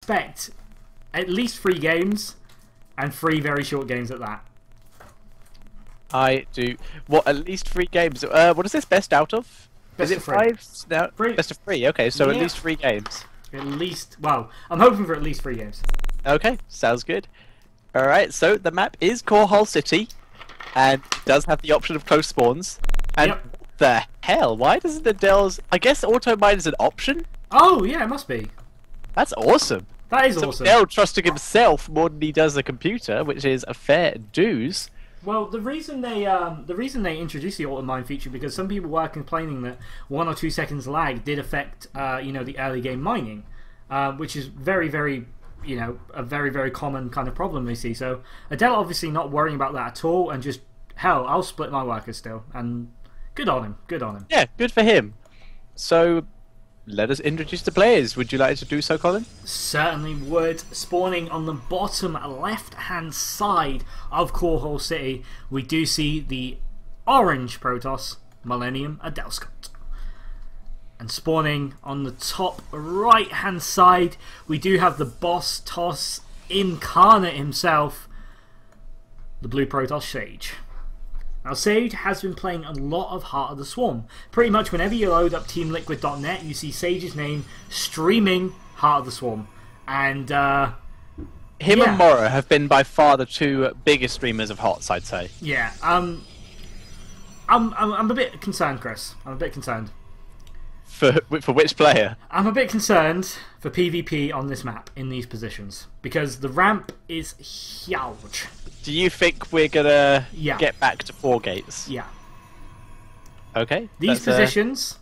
expect at least 3 games, and 3 very short games at that. I do. What, at least 3 games? What is this, best out of? Best is it of 3. 5? No, 3. Best of 3, okay, so at Yeah. least 3 games. At least, well, I'm hoping for at least 3 games. Okay, sounds good. Alright, so the map is Core Hull City, and it does have the option of close spawns. And Yep. what the hell? Why doesn't Adele's... I guess auto mine is an option? Oh, yeah, it must be. That's awesome. That is So awesome. Adele trusting himself more than he does the computer, which is a fair dues. Well, the reason they introduced the auto mine feature because some people were complaining that 1 or 2 seconds lag did affect the early game mining, which is very a very common kind of problem they see. So Adele obviously not worrying about that at all, and just hell, I'll split my workers still, and good on him. Good on him. Yeah, good for him. So let us introduce the players. Would you like to do so, Colin? Certainly would. Spawning on the bottom left-hand side of Core Hull City, we do see the orange Protoss, Millennium Adelscott. And spawning on the top right-hand side, we do have the boss toss incarnate himself, the blue Protoss Sage. Now, Sage has been playing a lot of Heart of the Swarm. Pretty much whenever you load up TeamLiquid.net, you see Sage's name streaming Heart of the Swarm. And, Him and Mora have been by far the 2 biggest streamers of HotS, I'd say. Yeah, I'm a bit concerned, Chris. I'm a bit concerned. For which player? I'm a bit concerned for PvP on this map in these positions. Because the ramp is huge. Do you think we're gonna Yeah. get back to 4 gates? Yeah. Okay. These positions,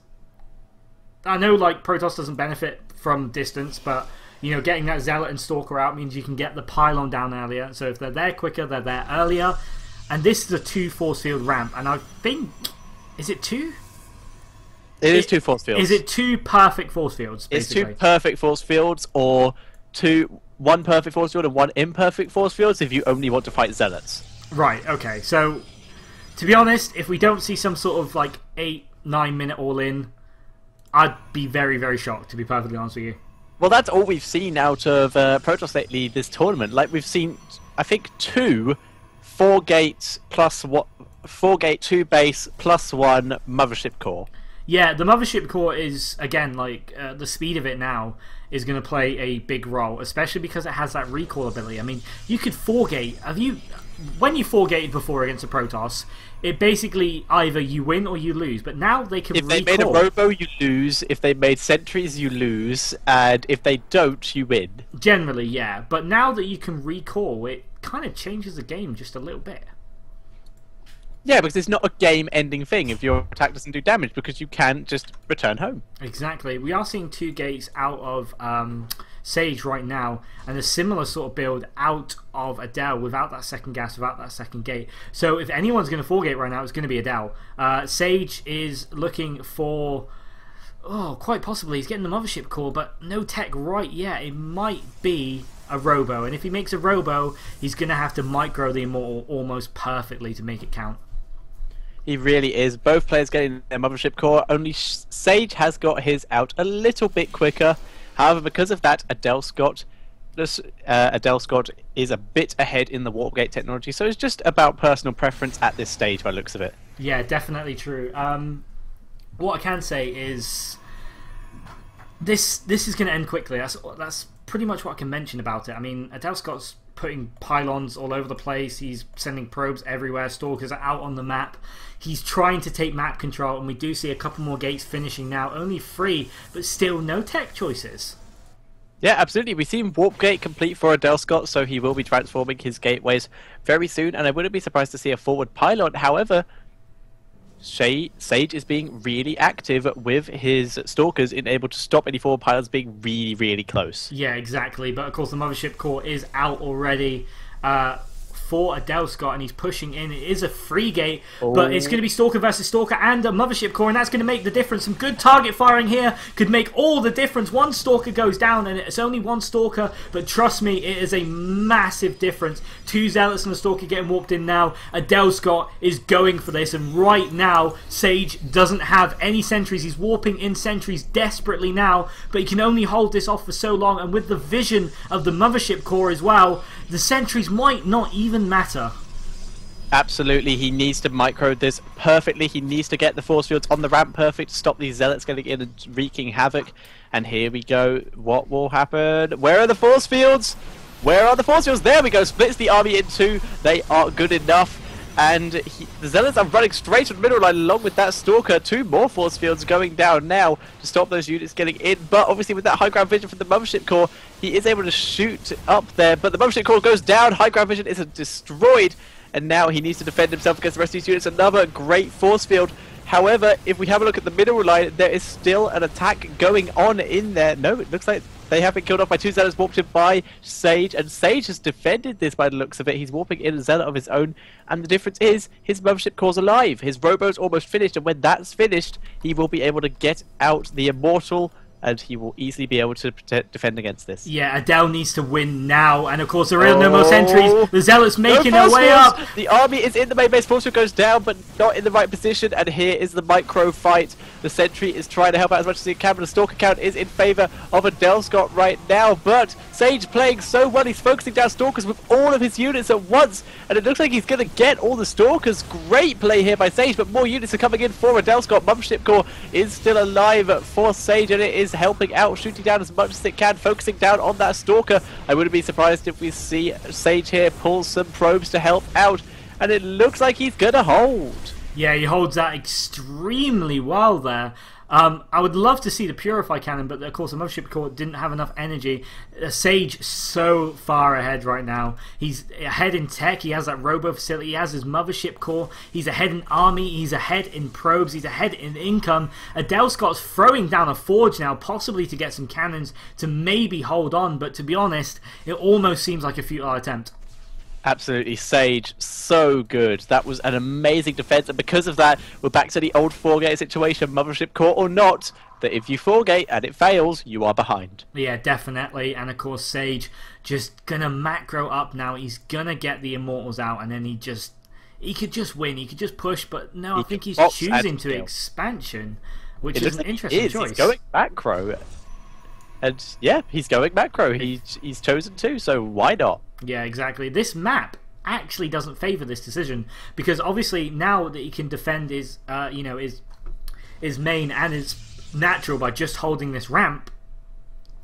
I know like Protoss doesn't benefit from distance, but getting that Zealot and Stalker out means you can get the pylon down earlier. So if they're there quicker, they're there earlier. And this is a 2 force field ramp, and I think, is it 2? It is 2 force fields. Is it 2 perfect force fields? Basically? It's 2 perfect force fields, or 1 perfect force field and 1 imperfect force fields if you only want to fight Zealots. Right, okay. So, to be honest, if we don't see some sort of like 8-9 minute all-in, I'd be very shocked, to be perfectly honest with you. Well, that's all we've seen out of Protoss lately this tournament. Like, we've seen, I think, 2 4-gate plus 4-gate 2 base plus 1 mothership core. Yeah, the mothership core is, again, like, the speed of it now is going to play a big role, especially because it has that recall ability. I mean, you could 4-gate. When you 4-gated before against a Protoss, it basically either you win or you lose, but now they can recall. If they made a robo, you lose. If they made sentries, you lose. And if they don't, you win. Generally, yeah. But now that you can recall, it kind of changes the game just a little bit. Yeah, because it's not a game-ending thing if your attack doesn't do damage, because you can just return home. Exactly. We are seeing 2 gates out of Sage right now, and a similar sort of build out of Adele without that second gas, without that second gate. So if anyone's going to 4-gate right now, it's going to be Adele. Sage is looking for... Oh, quite possibly. He's getting the mothership core, but no tech right yet. It might be a robo, and if he makes a robo, he's going to have to micro the Immortal almost perfectly to make it count. He really is. Both players getting their mothership core. Only Sage has got his out a little bit quicker. However, because of that, Adelscott is a bit ahead in the warp gate technology. So it's just about personal preference at this stage, by the looks of it. Yeah, definitely true. What I can say is this is going to end quickly. That's pretty much what I can mention about it. I mean, Adelscott's putting pylons all over the place. He's sending probes everywhere. Stalkers are out on the map. He's trying to take map control, and we do see a couple more gates finishing now. Only 3, but still no tech choices. Yeah, absolutely. We've seen Warp Gate complete for Adelscott, so he will be transforming his gateways very soon, and I wouldn't be surprised to see a forward pylon. However, Sage is being really active with his Stalkers in able to stop any forward pylons being really close. Yeah, exactly. But of course the mothership core is out already. for Adelscott, and he's pushing in. It is a free gate, but it's going to be Stalker versus Stalker and a Mothership Core, and that's going to make the difference. Some good target firing here could make all the difference. One Stalker goes down, and it's only one Stalker, but trust me, it is a massive difference. Two Zealots and a Stalker getting walked in now. Adelscott is going for this, and right now, Sage doesn't have any sentries. He's warping in sentries desperately now, but he can only hold this off for so long, and with the vision of the Mothership Core as well, the sentries might not even matter. Absolutely, he needs to micro this perfectly. He needs to get the force fields on the ramp perfect to stop these Zealots getting in and wreaking havoc. And here we go. What will happen? Where are the force fields? Where are the force fields? There we go. Splits the army in two. They are good enough. And the Zealots are running straight to the middle line along with that Stalker. Two more force fields going down now to stop those units getting in. But obviously with that high ground vision from the Mothership Core, he is able to shoot up there. But the Mothership Core goes down. High ground vision is destroyed. And now he needs to defend himself against the rest of these units. Another great force field. However, if we have a look at the middle line, there is still an attack going on in there. No, it looks like they have been killed off by two Zealots warped in by Sage. And Sage has defended this by the looks of it. He's warping in a Zealot of his own. And the difference is his Mothership Core's alive. His Robo's almost finished. And when that's finished, he will be able to get out the Immortal. And he will easily be able to defend against this. Yeah, Adele needs to win now. And of course, there are no more sentries. The Zealots making their way up. The army is in the main base. Force field goes down, but not in the right position. And here is the micro fight. The sentry is trying to help out as much as he can, but the Stalker count is in favour of Adelscott right now. But Sage playing so well. He's focusing down Stalkers with all of his units at once. And it looks like he's going to get all the Stalkers. Great play here by Sage, but more units are coming in for Adelscott. Mothership Core is still alive for Sage, and it is helping out, shooting down as much as it can, focusing down on that Stalker. I wouldn't be surprised if we see Sage here pull some probes to help out, and it looks like he's gonna hold. Yeah, he holds that extremely well there. I would love to see the Purify Cannon, but of course the Mothership Core didn't have enough energy. Sage so far ahead right now. He's ahead in tech, he has that Robo facility, he has his Mothership Core, he's ahead in army, he's ahead in probes, he's ahead in income. Adelscott's throwing down a forge now, possibly to get some cannons to maybe hold on, but to be honest, it almost seems like a futile attempt. Absolutely, Sage, so good. That was an amazing defense, and because of that, we're back to the old 4-gate situation, Mothership Core or not, that if you 4-gate and it fails, you are behind. Yeah, definitely, and of course Sage just gonna macro up now. He's gonna get the Immortals out, and then he could just win, he could just push, but no, I think he's choosing to expansion, which is an interesting choice. He's going macro, and yeah, he's going macro. He's chosen to, so why not? Yeah, exactly. This map actually doesn't favour this decision, because obviously now that he can defend his main and his natural by just holding this ramp,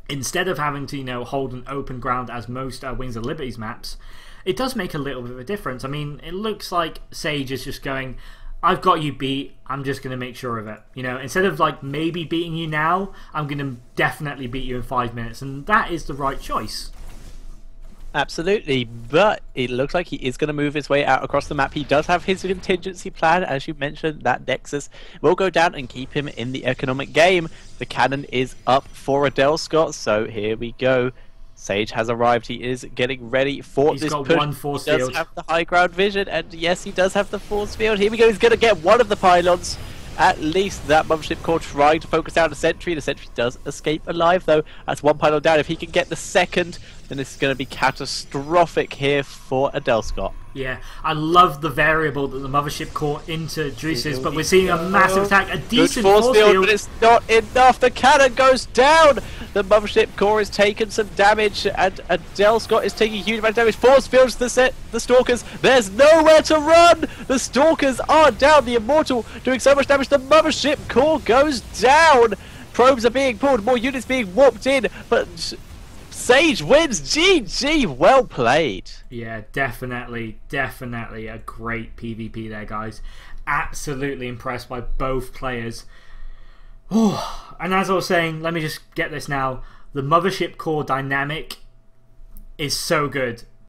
instead of having to hold an open ground as most Wings of Liberty's maps, it does make a little bit of a difference. I mean, it looks like Sage is just going, I've got you beat, I'm just going to make sure of it. Instead of like maybe beating you now, I'm going to definitely beat you in 5 minutes, and that is the right choice. Absolutely, but it looks like he is going to move his way out across the map. He does have his contingency plan, as you mentioned. That Nexus will go down and keep him in the economic game. The cannon is up for Adelscott, so here we go. Sage has arrived. He is getting ready for this push. He's got one force field. He does have the high ground vision, and yes, he does have the force field. Here we go. He's going to get one of the pylons. At least that Mothership Core trying to focus down a sentry. The sentry does escape alive, though. That's one pylon down. If he can get the second, then this is going to be catastrophic here for Adelscott. Yeah, I love the variable that the Mothership Core introduces, but we're seeing a massive attack, a decent force field, but it's not enough. The cannon goes down. The Mothership Core is taking some damage, and Adelscott is taking a huge amount of damage. Force fields the Stalkers. There's nowhere to run. The Stalkers are down. The Immortal doing so much damage. The Mothership Core goes down. Probes are being pulled. More units being warped in, but Sage wins. GG, well played. Yeah, definitely a great PvP there, guys. Absolutely impressed by both players. Oh, and as I was saying, let me just get this now. The Mothership Core dynamic is so good.